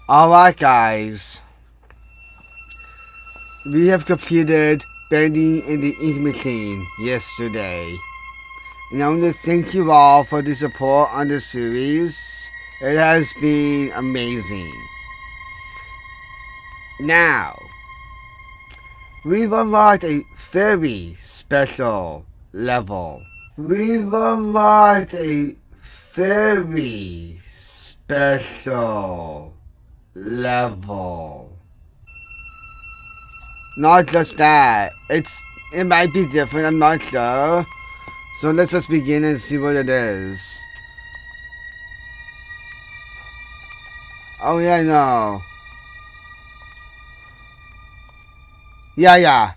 Alright guys, we have completed Bendy in the Ink Machine yesterday. And I want to thank you all for the support on the series. It has been amazing. Now, we've unlocked a very special level. We've unlocked a very special level. Not just that, it might be different, I'm not sure. So let's just begin and see what it is. Oh yeah, no. Yeah.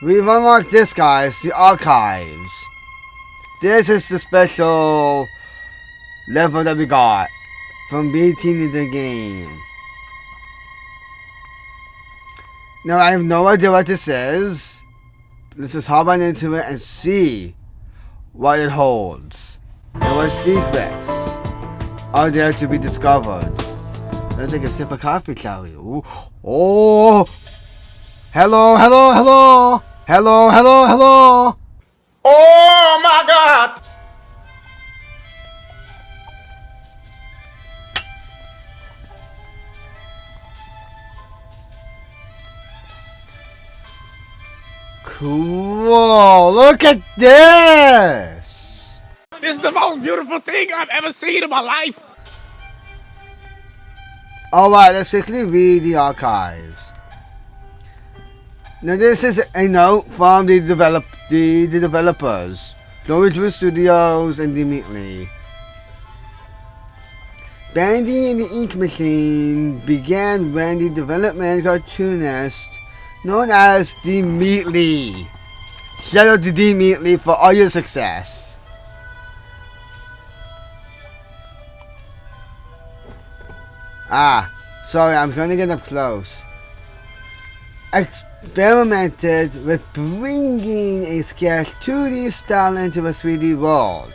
We've unlocked this, guys, the archives. This is the special level that we got from BATIM in the game. Now I have no idea what this is. Let's just hop on into it and see what it holds. And what secrets are there to be discovered. Let's take a sip of coffee, shall we? Ooh. Oh! Hello! Oh my God! Cool! Look at this! This is the most beautiful thing I've ever seen in my life. Alright, let's quickly read the archives. Now this is a note from the developers, Glowing Studios and Immediately. Bendy in the Ink Machine began when the development cartoonist known as Immediately. Shout out to Immediately for all your success. Sorry, I'm trying to get up close. Experimented with bringing a sketch 2D style into a 3D world.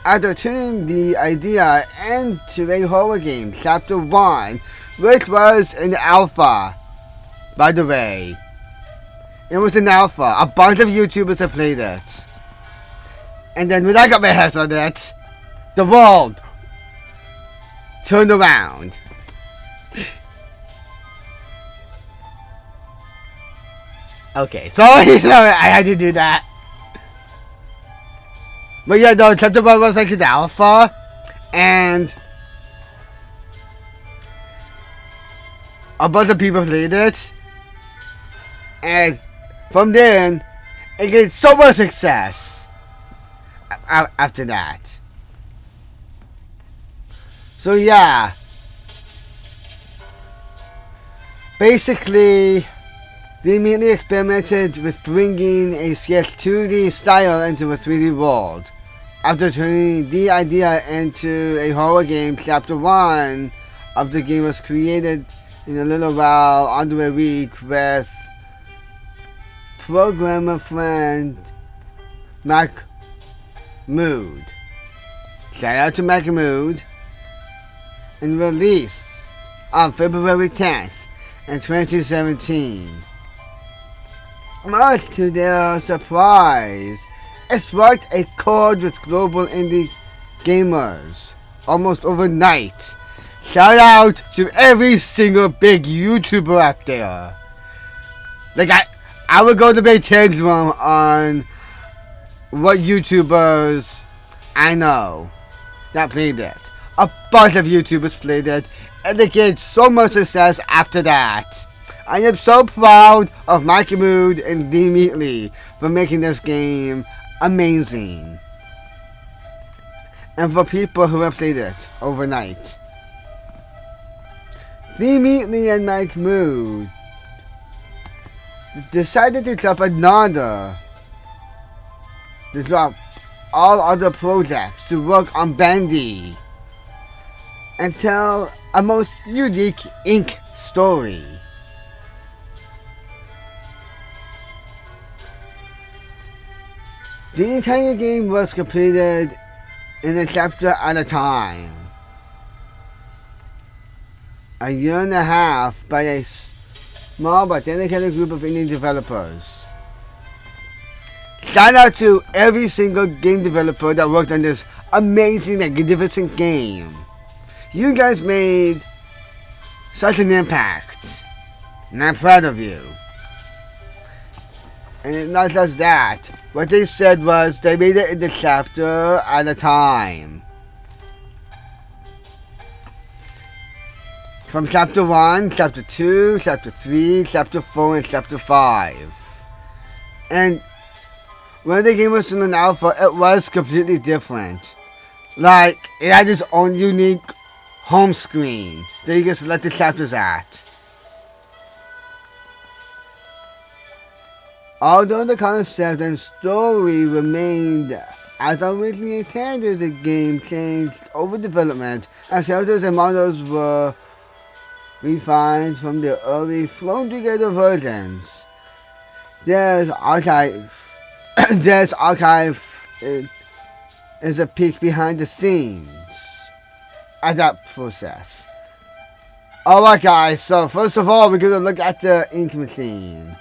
After turning the idea into a horror game, Chapter 1, which was an alpha, by the way. It was an alpha. A bunch of YouTubers have played it. And then when I got my hands on it, the world turned around. Okay, sorry, I had to do that. But yeah, no, Chapter 1 was like an alpha, and a bunch of people played it, and from then, it gained so much success after that. So yeah, basically, they immediately experimented with bringing a sketch 2D style into a 3D world. After turning the idea into a horror game, Chapter 1 of the game was created in a little while under a week with programmer friend Mac Mood. Shout out to Mac Mood. And released on February 10th in 2017. Much to their surprise, it sparked a chord with global indie gamers almost overnight. Shout out to every single big YouTuber out there. Like I would go to make tangent on what YouTubers I know that played it. A bunch of YouTubers played it, and they gained so much success after that. I am so proud of Mikey Mood and Immediately for making this game amazing. And for people who have played it overnight. Immediately and Mike Mood decided to drop all other projects to work on Bendy and tell a most unique ink story. The entire game was completed in a chapter at a time. A year and a half by a small but dedicated group of indie developers. Shout out to every single game developer that worked on this amazing, magnificent game. You guys made such an impact, and I'm proud of you. And not just that, what they said was they made it in the chapter at a time. From chapter 1, chapter 2, chapter 3, chapter 4, and chapter 5. And when the game was in an alpha, it was completely different. Like, it had its own unique home screen that you can select the chapters at. Although the concept and story remained as originally intended, the game changed over development as characters and models were refined from the early thrown together versions. There's archive is a peek behind the scenes at that process. Alright guys, so first of all we're going to look at the ink machine.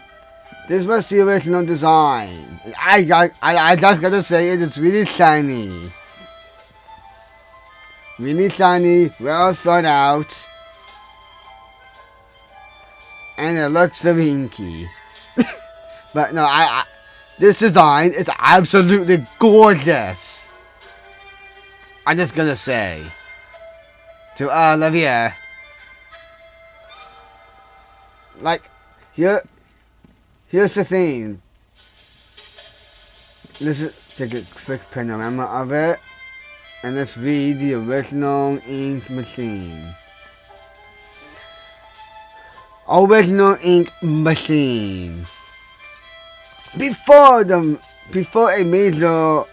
This was the original design. I just gotta say it is really shiny. Really shiny, well thought out. And it looks very inky. But no, this design is absolutely gorgeous. I'm just gonna say. To Olivia. Like, here's the thing. Let's take a quick panorama of it. And let's read the original ink machine. Original ink machine. Before a major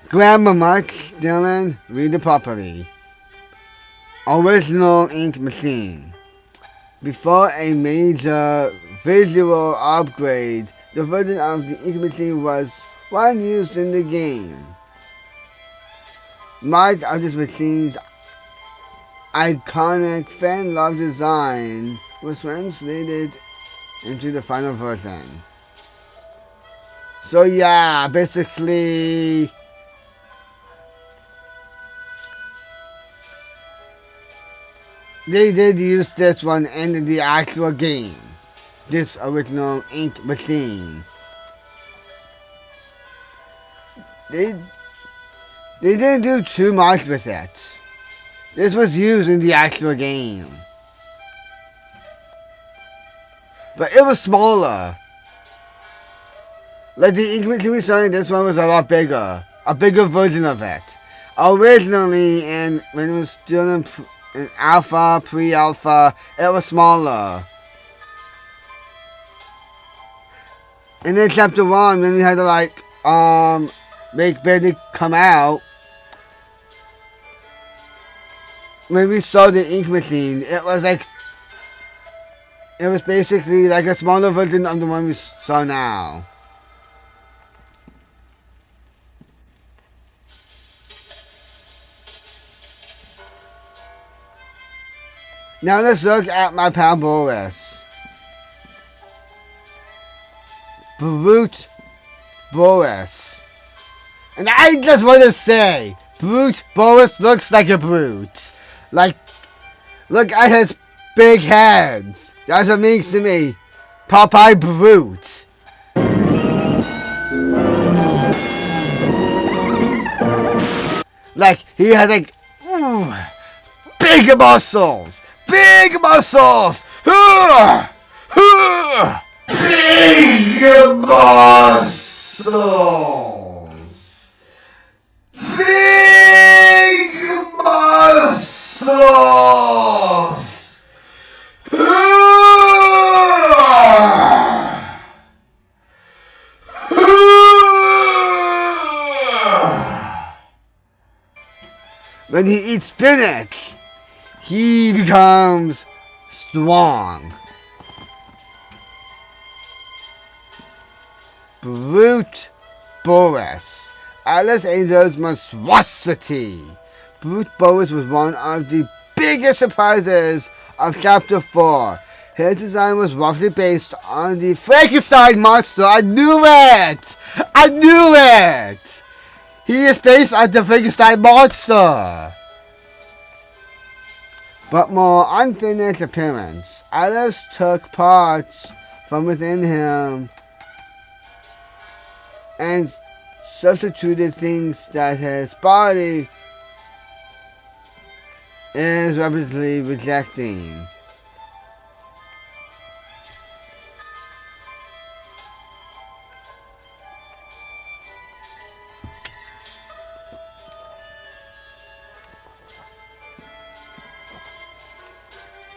grammar mark, Dylan, read it properly. Original ink machine. Before a major visual upgrade, the version of the ink machine was one used in the game. Much of this machine's iconic fan-loved design was translated into the final version. So yeah, basically they did use this one in the actual game. This original ink machine. They didn't do too much with it. This was used in the actual game. But it was smaller. Like the ink machine we saw in this one was a lot bigger. A bigger version of it. Originally, and when it was still in alpha, pre-alpha, it was smaller. And then chapter 1, when we had to make Bendy come out, when we saw the ink machine, it was basically like a smaller version of the one we saw now. Now let's look at my pal Boris. Brute Boris. And I just want to say, Brute Boris looks like a brute. Like, look at his big hands. That's what means to me. Popeye Brute. Like, he has big muscles. Big muscles! Big muscles! Big muscles! When he eats spinach, he becomes strong. Brute Boris. Alice Angel's monstrosity. Bruce Boris was one of the biggest surprises of Chapter 4. His design was roughly based on the Frankenstein monster. I knew it! I knew it! He is based on the Frankenstein monster. But more unfinished appearance. Alice took parts from within him and substituted things that his body is rapidly rejecting.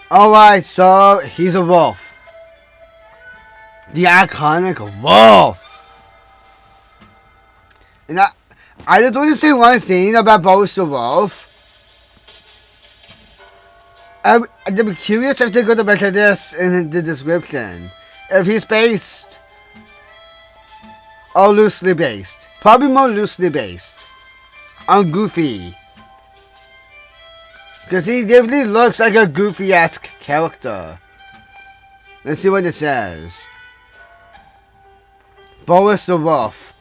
Alright, so he's a wolf. The iconic wolf. And I just want to say one thing about Boris the Wolf. I'm curious if they're going to mention this in the description. If he's based or loosely based. Probably more loosely based on Goofy. Because he definitely looks like a Goofy-esque character. Let's see what it says. Boris the Wolf.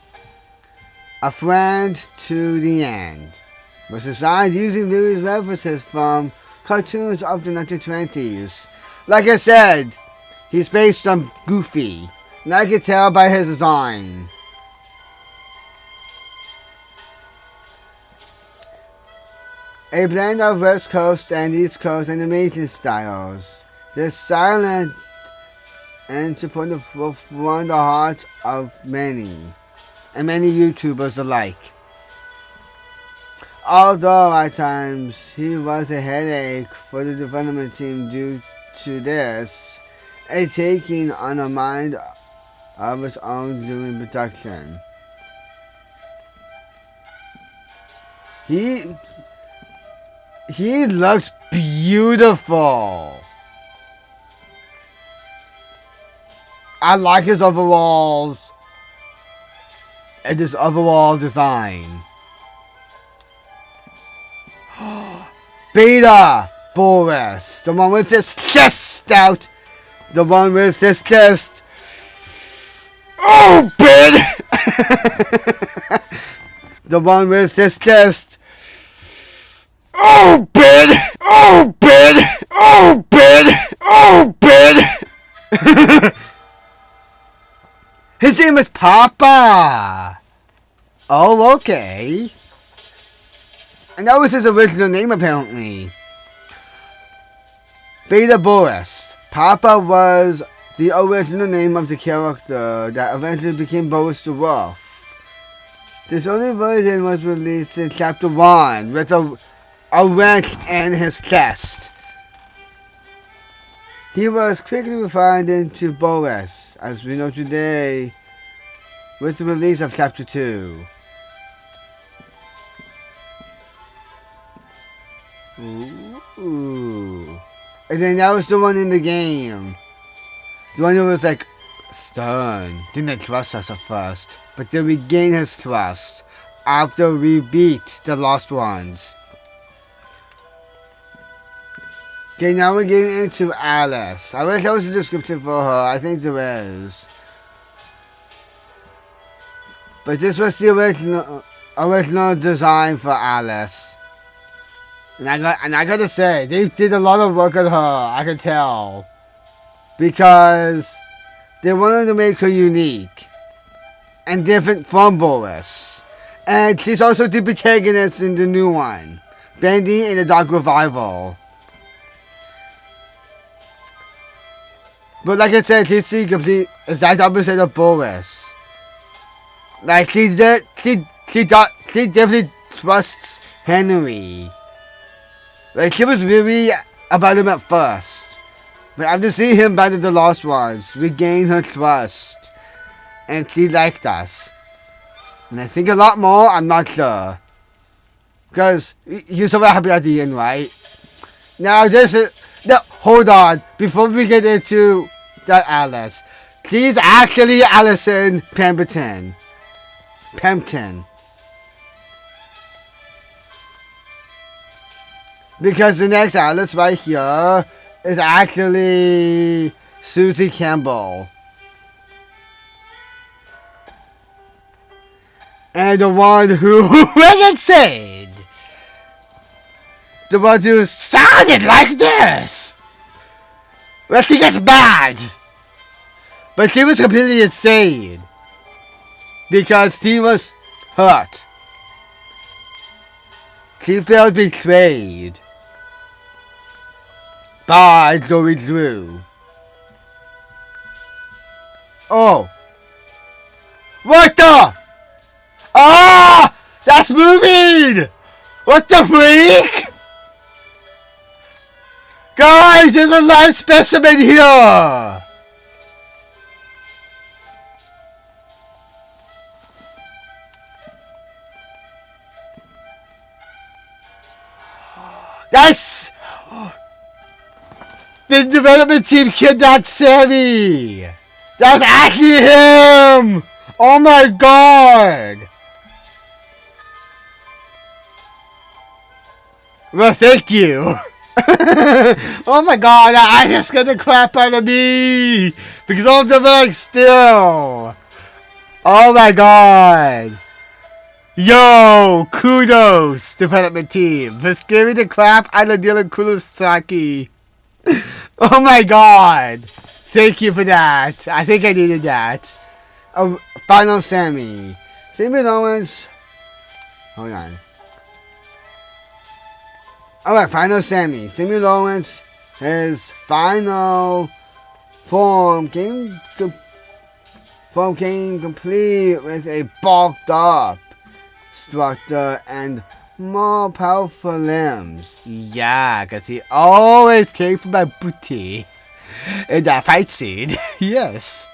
A friend to the end. Was designed using various references from cartoons of the 1920s. Like I said, he's based on Goofy. And I can tell by his design. A blend of West Coast and East Coast animation styles. This silent and supportive wolf won the hearts of many, and many YouTubers alike. Although at times he was a headache for the development team due to this, a taking on a mind of its own during production. He looks beautiful. I like his overalls and his overall design. Beta Boris, the one with his chest out, the one with his chest open, the one with his chest open. His name is Papa. Oh, okay. And that was his original name, apparently. Beta Boris. Papa was the original name of the character that eventually became Boris the Wolf. This only version was released in Chapter 1 with a wrench in his chest. He was quickly refined into Boris, as we know today, with the release of Chapter 2. Ooh. And then that was the one in the game. The one who was like, Stein didn't trust us at first, but then we gained his trust after we beat the Lost Ones. Okay, now we're getting into Alice. I wish there was a description for her. I think there is. But this was the original design for Alice. And I gotta say, they did a lot of work on her, I can tell. Because they wanted to make her unique. And different from Boris. And she's also the protagonist in the new one. Bendy in the Dark Revival. But like I said, she's the complete exact opposite of Boris. Like she definitely trusts Henry. Like she was really about him at first. But after seeing him battle the Lost Ones, we gained her trust. And she liked us. And I think a lot more, I'm not sure. Because you're so happy at the end, right? Now hold on, before we get into that Alice, she's actually Allison Pemberton. Because the next Alice right here is actually Suzy Campbell. And the one who went insane. The one who sounded like this. Well, she gets mad. But she was completely insane. Because she was hurt. She felt betrayed. By going through. Oh. What the? Ah! That's moving! What the freak? Guys, there's a live specimen here! That's... The development team kidnapped Sammy! That's actually him! Oh my god! Well, thank you. Oh my god, I just got the crap out of me! Because all of them are like still! Oh my god! Yo! Kudos, development team, for scaring the crap out of Dylan Kurosaki. Oh my god! Thank you for that. I think I needed that. Oh, final Sammy. Sammy Owens. Hold on. Alright, final Sammy. Sammy Owens, his final form came complete with a bulked up structure and more powerful limbs. Yeah, because he always came from my booty in that fight scene. Yes.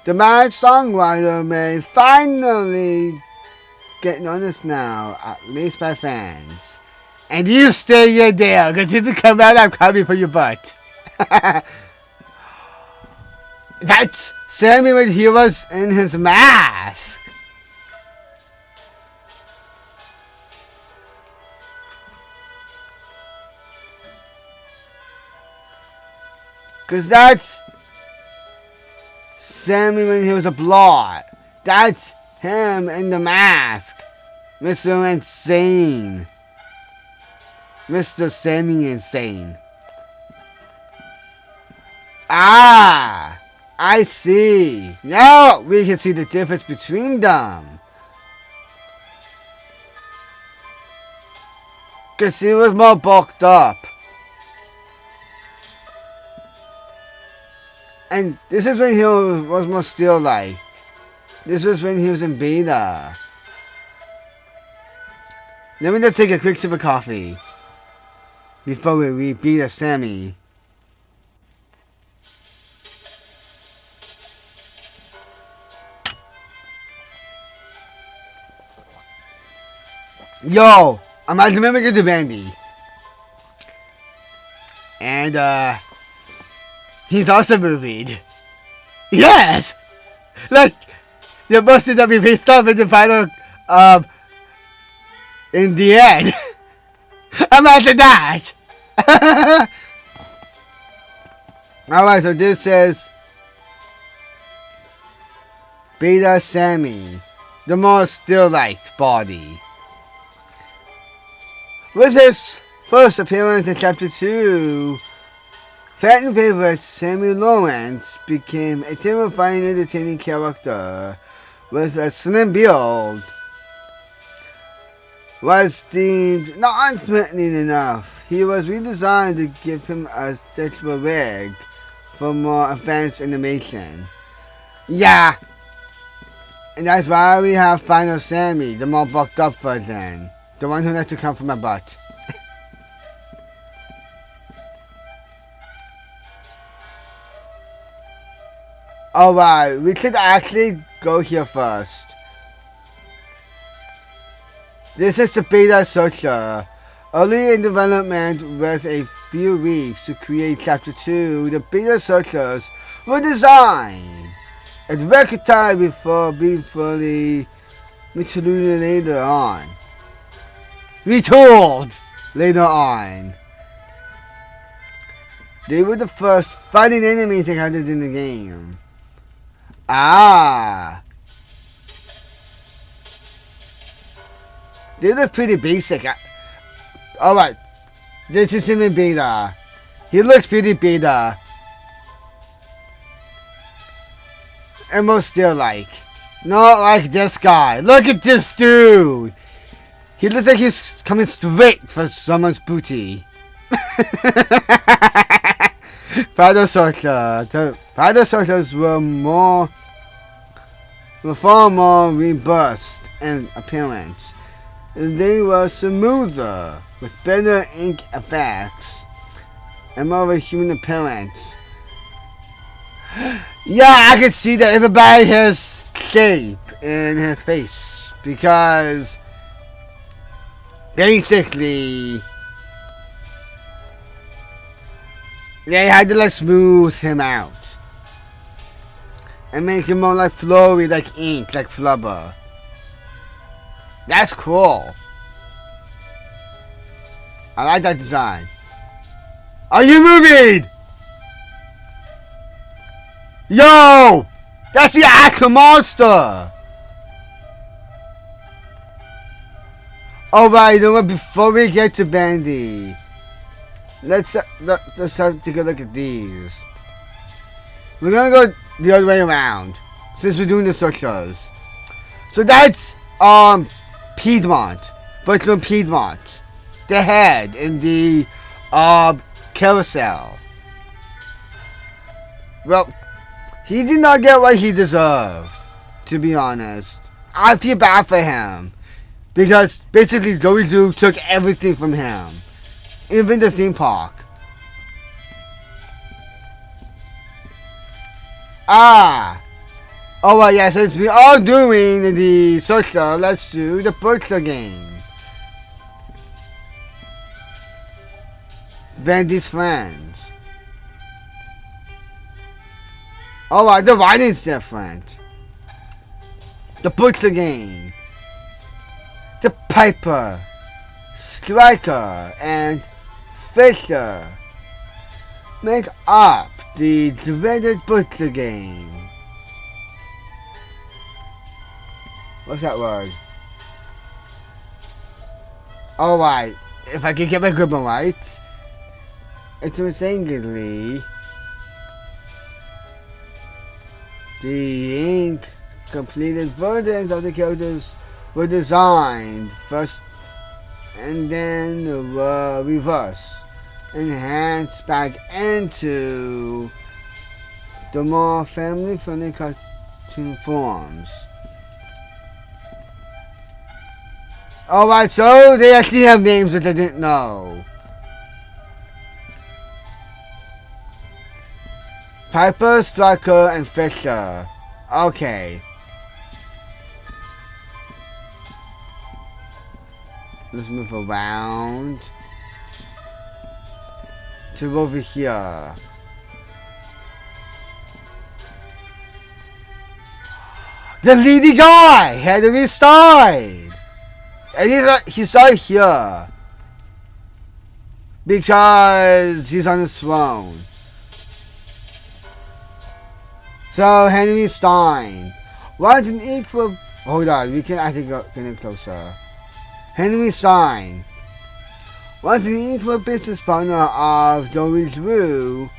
The mad songwriter may finally get noticed now, at least by fans. And you stay in there, because if you come out, I'm coming for your butt. That's Sammy when he was in his mask. Because that's Sammy when he was a blot. That's him in the mask. Mr. Insane. Mr. Sammy Insane. Ah! I see. Now we can see the difference between them. Because he was more bulked up. And this is when he was more still-like. This was when he was in beta. Let me just take a quick sip of coffee before we read Beta Sammy. Yo, I'm at the mimic to Bendy. And, he's also moving. Yes! Like, the monster that we faced off in the final, in the end. Imagine that! Alright, so this says Beta Sammy, the most still-like body. With his first appearance in Chapter 2, fan favorite Sammy Lawrence became a terrifying, entertaining character with a slim build. Was deemed not threatening enough. He was redesigned to give him a stretchable wig for more advanced animation. Yeah, and that's why we have Final Sammy, the more bulked up version. The one who likes to come from my butt. Alright, we should actually go here first. This is the beta searcher. Early in development with a few weeks to create Chapter 2, the beta searchers were designed at record time before being fully retooled later on. Retooled later on. They were the first fighting enemies encountered in the game. Ah. They look pretty basic. Alright. This is him in beta. He looks pretty beta. And most still like. Not like this guy. Look at this dude. He looks like he's coming straight for someone's booty. The Phytosorters were far more robust in appearance. They were smoother, with better ink effects, and more of a human appearance. Yeah, I could see that everybody has shape in his face, because basically they had to like smooth him out and make him more like flowy, like ink, like flubber. That's cool. I like that design. Are you moving? Yo! That's the actual monster! Alright, you know what? Before we get to Bendy, let's have to take a look at these. We're gonna go the other way around, since we're doing the structures. So that's, Piedmont. Bertram Piedmont. The head in the, carousel. Well, he did not get what he deserved, to be honest. I feel bad for him. Because basically Joey Lou took everything from him. Even the theme park. Ah! Oh well, yeah, since we are doing the social, let's do the Butcher game. Bendy's friends. Alright, the writing's different. The Butcher game. The Piper, Striker, and Fisher make up the dreaded Butcher game. What's that word? Alright, if I can get my grammar right, interestingly, the ink completed versions of the characters were designed first and then were reversed, enhanced back into the more family-friendly cartoon forms. Alright, so they actually have names which I didn't know. Piper, Striker, and Fisher. Okay. Let's move around to over here. The leading guy had to be Stein. And he's right here because he's on his throne. So Henry Stein was an equal. Hold on, we can actually get in closer. Henry Stein was an equal business partner of Doris Rue.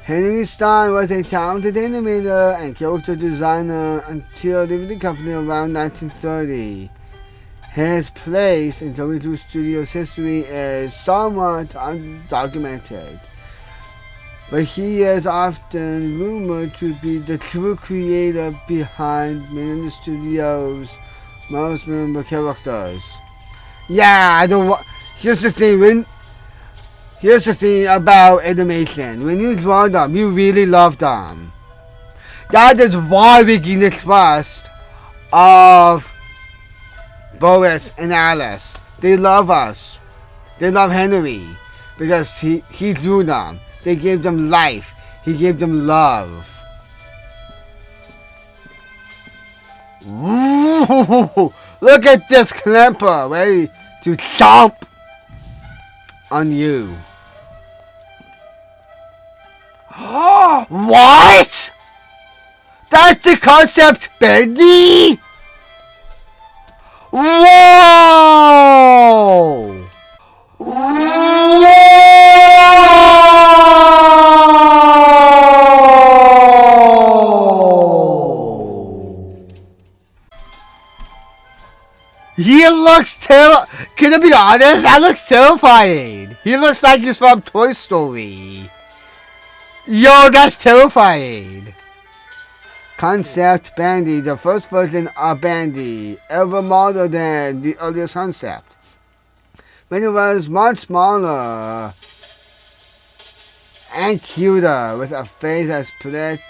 Henry Stein was a talented animator and character designer until leaving the company around 1930. His place in Doris Rue Studios' history is somewhat undocumented, but he is often rumored to be the true creator behind many of the studio's most memorable characters. Yeah, I don't want. Here's the thing. Here's the thing about animation. When you draw them, you really love them. That is why we gain the trust of Boris and Alice. They love us. They love Henry because he drew them. They gave them life. He gave them love. Ooh. Ooh, look at this clamper ready to chomp on you. What? That's the concept, Bendy? Whoa! Whoa! He looks Can I be honest? That looks terrifying. He looks like he's from Toy Story. Yo, that's terrifying. Concept Bendy, the first version of Bendy, ever smaller than the earliest concept. When it was much smaller and cuter, with a face that split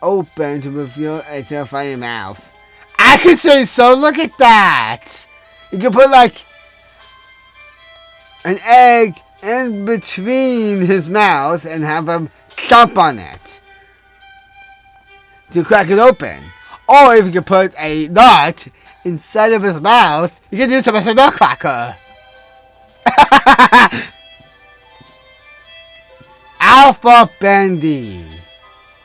open to reveal a terrifying mouth. I could say so. Look at that. You could put like an egg in between his mouth and have him chomp on it to crack it open. Or if you could put a nut inside of his mouth, you can do some as a nutcracker. Alpha Bendy.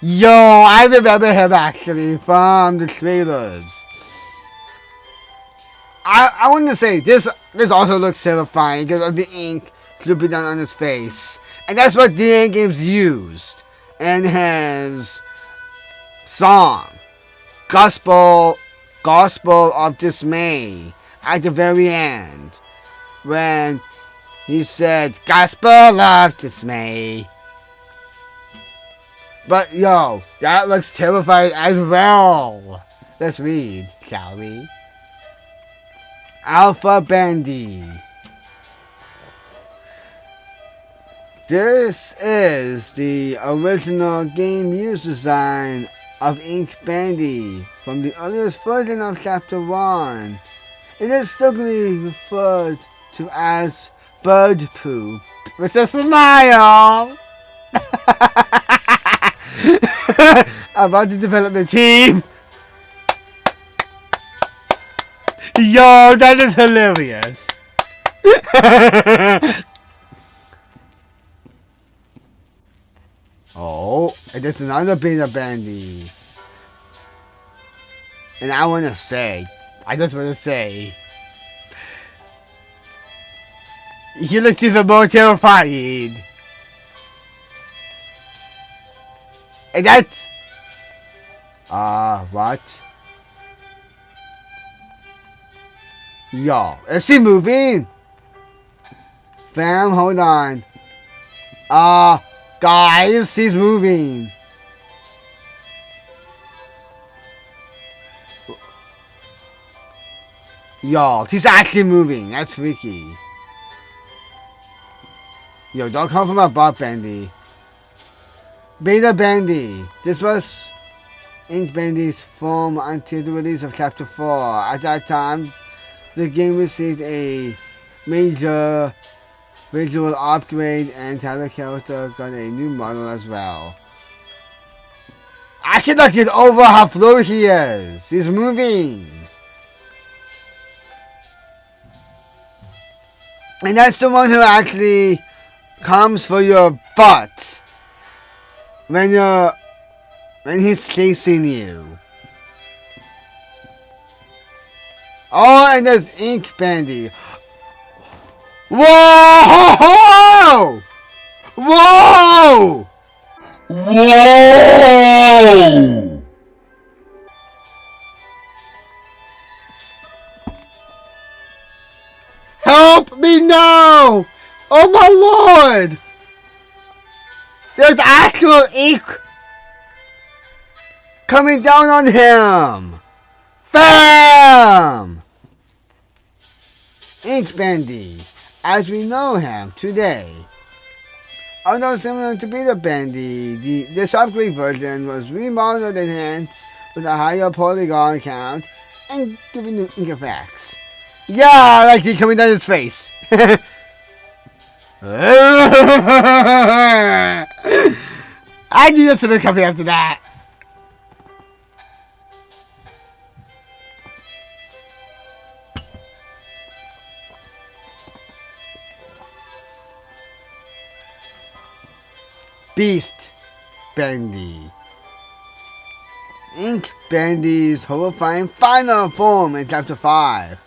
Yo, I remember him actually from the trailers. I want to say this also looks terrifying because of the ink dripping down on his face. And that's what DA Games used in his song, Gospel of Dismay, at the very end, when he said, Gospel of Dismay. But yo, that looks terrifying as well. Let's read, shall we? Alpha Bendy. This is the original game use design of Ink Bendy from the earliest version of Chapter 1. It is strictly referred to as bird poop with a smile. About the development team. Yo, that is hilarious. Oh, and there's another beta Bendy. And I just want to say, he looks even more terrifying. And that's... what? Yo, is he moving? Fam, hold on. Guys, he's moving. Yo, he's actually moving. That's freaky. Yo, don't come from my butt, Bendy. Beta Bendy. This was Ink Bendy's form until the release of Chapter 4. At that time, the game received a major visual upgrade and the character got a new model as well. I cannot get over how fluid he is. He's moving. And that's the one who actually comes for your butt when he's chasing you. Oh, and there's Ink Bendy. Whoa! Whoa! Whoa! Help me now! Oh my lord! There's actual ink coming down on him! Bam! Ink Bendy, as we know him today. Although similar to Beta Bendy, this upgrade version was remodeled and enhanced with a higher polygon count and given new ink effects. Yeah, I like it coming down his face. I knew that's something coming after that. beast Bendy. Ink Bendy's horrifying final form in Chapter 5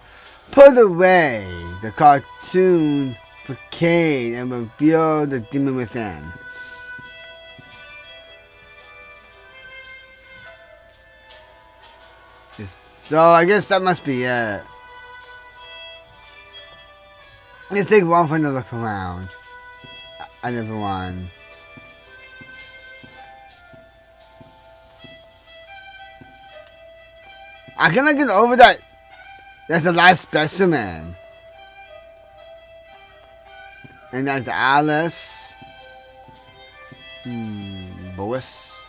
put away the cartoon facade and revealed the demon within. So I guess that must be it. Let's take one final look around at everyone. I cannot get over that. That's a live specimen. And that's Alice. Boris.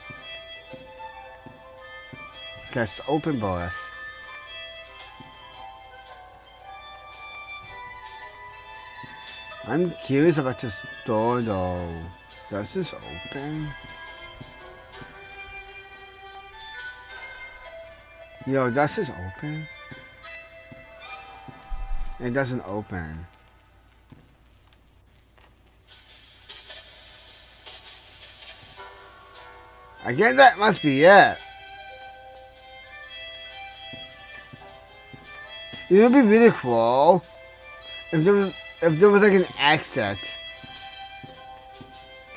Just open Boris. I'm curious about this door though. Does this open? Yo, does this open? It doesn't open. I guess that must be it. It would be really cool if there was like an exit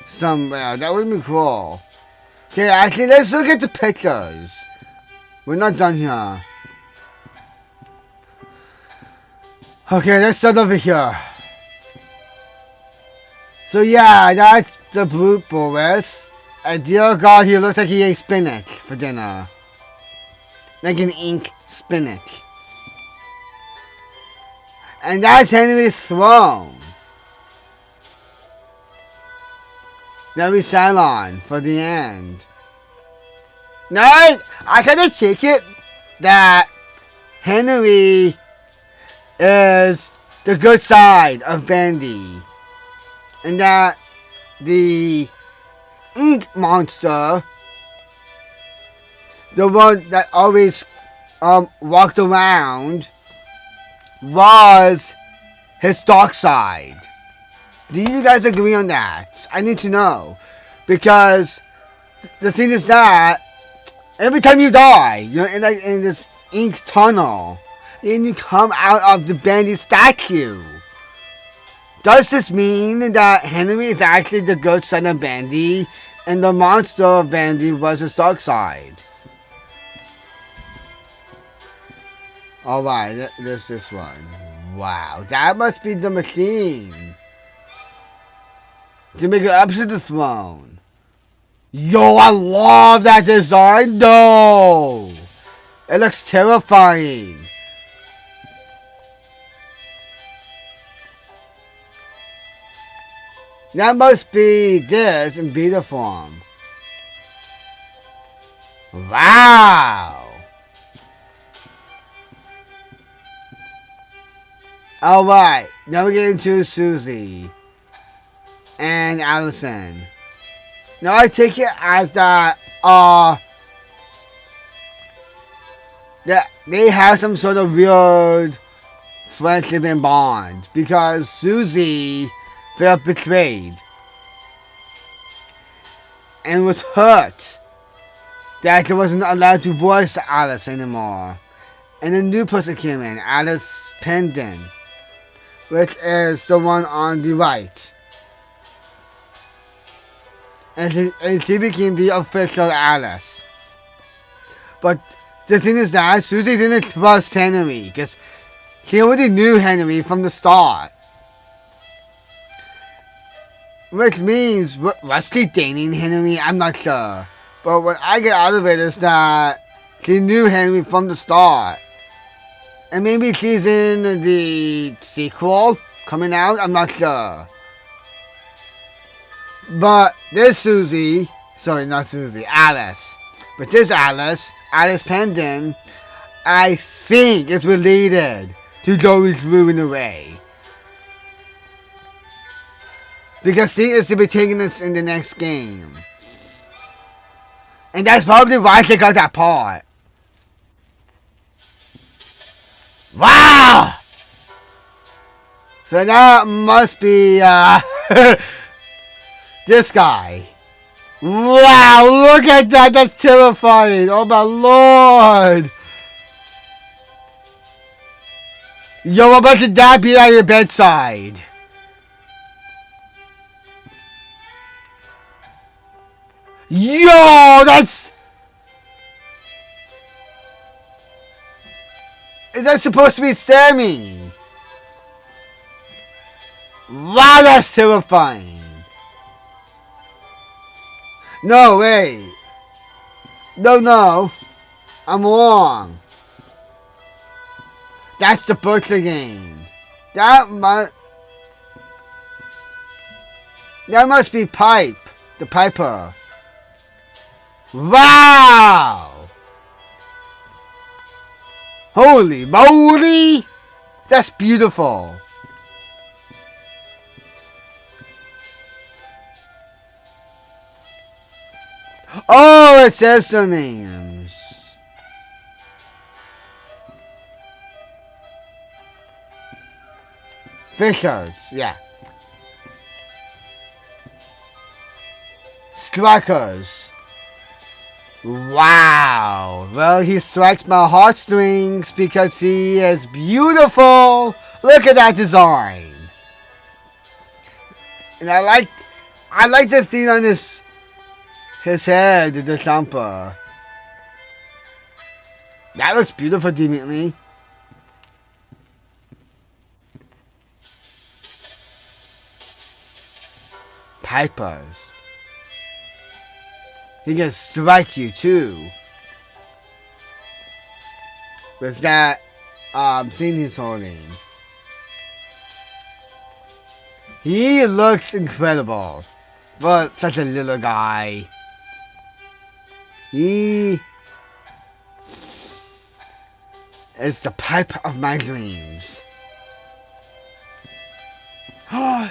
somewhere. That would be cool. Okay, actually, let's look at the pictures. We're not done here. Okay, let's start over here. So yeah, that's the brute Boris. And dear God, he looks like he ate spinach for dinner. Like an ink spinach. And that's Henry's throne. That we sat on for the end. No, I kind of take it that Henry is the good side of Bendy. And that the ink monster, the one that always walked around, was his dark side. Do you guys agree on that? I need to know. Because the thing is that every time you die, you're in this ink tunnel. And you come out of the Bendy statue. Does this mean that Henry is actually the good side of Bendy and the monster of Bendy was his dark side? Alright, there's this one. Wow, that must be the machine. To make it up to the throne. Yo, I love that design though. It looks terrifying. That must be this in beta form. Wow. Alright, now we get into Suzy and Allison. Now I take it as that they have some sort of weird friendship and bond because Suzy felt betrayed and was hurt that she wasn't allowed to voice Alice anymore. And a new person came in, Alice Pendon, which is the one on the right. And she became the official Alice. But the thing is that Suzy didn't trust Henry because she already knew Henry from the start. Which means, was she dating Henry? I'm not sure. But what I get out of it is that she knew Henry from the start. And maybe she's in the sequel coming out, I'm not sure. But this Suzy, sorry, not Suzy, Alice. But this Alice Pendon, I think is related to Dory's Ruin Away. Because she is to be taking this in the next game. And that's probably why she got that part. Wow! So that must be, this guy. Wow, look at that. That's terrifying. Oh my lord. You're about to die being at your bedside. Yo, that's... Is that supposed to be Sammy? Wow, that's terrifying. No, wait. No. I'm wrong. That's the birthday game. That must be Pipe. The Piper. Wow! Holy moly! That's beautiful. Oh, it says the names. Fishers, yeah. Strikers. Wow. Well, he strikes my heartstrings because he is beautiful. Look at that design. And I like the thing on his head, the thumper. That looks beautiful, definitely. Pipers. He can strike you too. With that thing he's holding. He looks incredible. For such a little guy. He is the pipe of my dreams.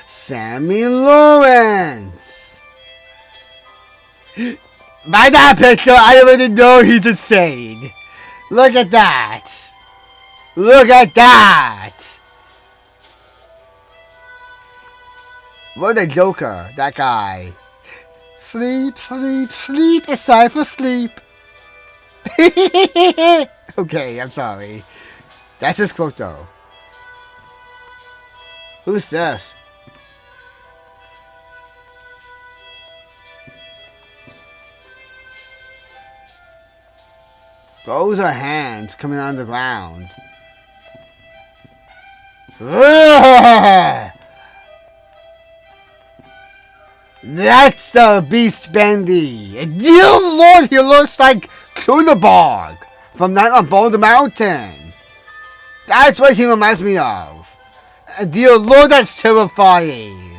Sammy Lawrence! By that picture, I already know he's insane. Look at that. Look at that. What a joker, that guy. Sleep, sleep, sleep. It's time for sleep. Okay, I'm sorry. That's his quote, though. Who's this? Those are hands coming out of the ground. That's the beast Bendy. And dear Lord, he looks like Kunabog from Night on Boulder Mountain. That's what he reminds me of. And dear Lord, that's terrifying.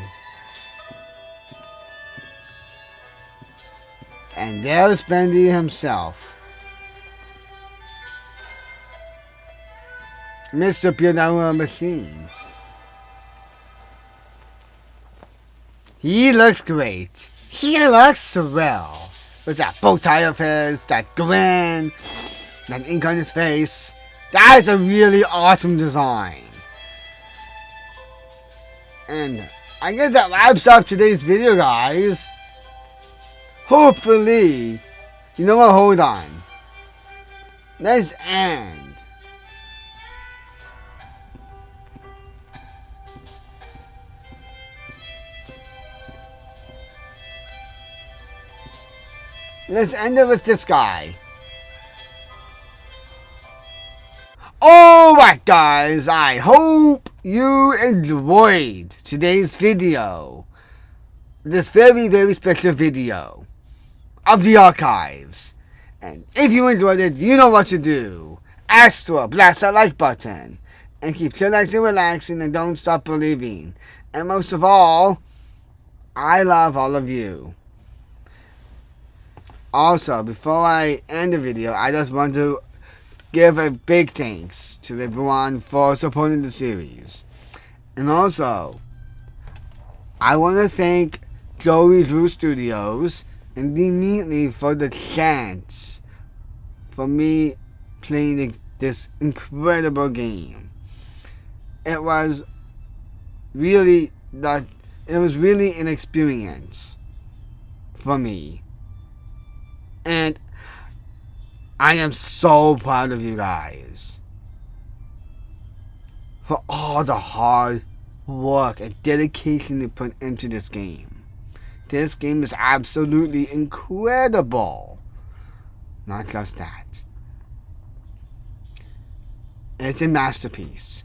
And there's Bendy himself. Mr. Piano Machine. He looks great. He looks swell. With that bow tie of his, that grin, that ink on his face. That is a really awesome design. And I guess that wraps up today's video, guys. Hopefully. You know what? Hold on. Let's end. Let's end it with this guy. Alright guys, I hope you enjoyed today's video. This very, very special video of the archives. And if you enjoyed it, you know what to do. Astro, blast that like button. And keep chillaxing, relaxing, and don't stop believing. And most of all, I love all of you. Also, before I end the video, I just want to give a big thanks to everyone for supporting the series. And also, I want to thank Joey Blue Studios and immediately for the chance for me playing this incredible game. It was really an experience for me. And I am so proud of you guys for all the hard work and dedication you put into this game. This game is absolutely incredible. Not just that. It's a masterpiece.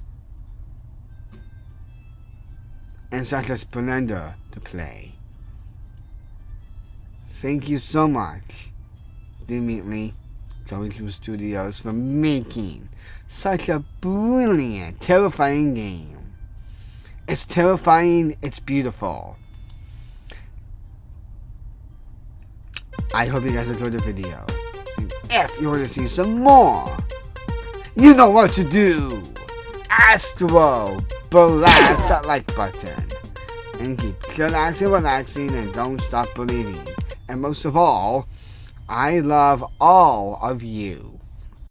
And such a splendor to play. Thank you so much, Dimitri Koichu Studios, for making such a brilliant, terrifying game. It's terrifying, it's beautiful. I hope you guys enjoyed the video. And if you want to see some more, you know what to do. Astro blast that like button. And keep chillaxing, relaxing, and don't stop believing. And most of all, I love all of you.